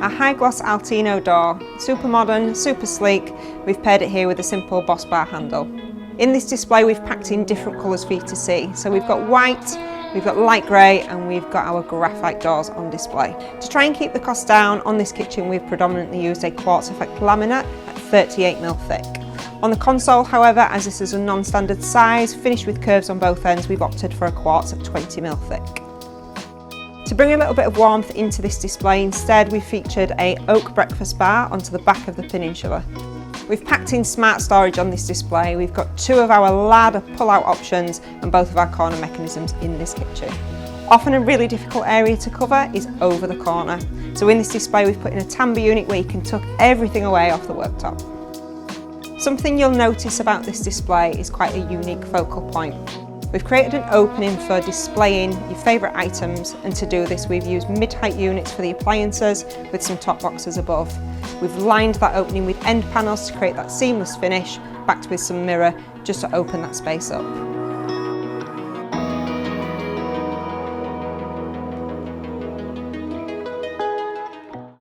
a high gloss Altino door. Super modern, super sleek. We've paired it here with a simple boss bar handle. In this display we've packed in different colours for you to see. So we've got white, we've got light grey, and we've got our graphite doors on display. To try and keep the cost down on this kitchen, we've predominantly used a quartz effect laminate at 38mm thick. On the console, however, as this is a non-standard size, finished with curves on both ends, we've opted for a quartz at 20mm thick. To bring a little bit of warmth into this display instead, we featured a oak breakfast bar onto the back of the peninsula. We've packed in smart storage on this display. We've got two of our ladder pull-out options and both of our corner mechanisms in this kitchen. Often a really difficult area to cover is over the corner. So in this display we've put in a timber unit where you can tuck everything away off the worktop. Something you'll notice about this display is quite a unique focal point. We've created an opening for displaying your favourite items, and to do this we've used mid-height units for the appliances with some top boxes above. We've lined that opening with end panels to create that seamless finish, backed with some mirror just to open that space up.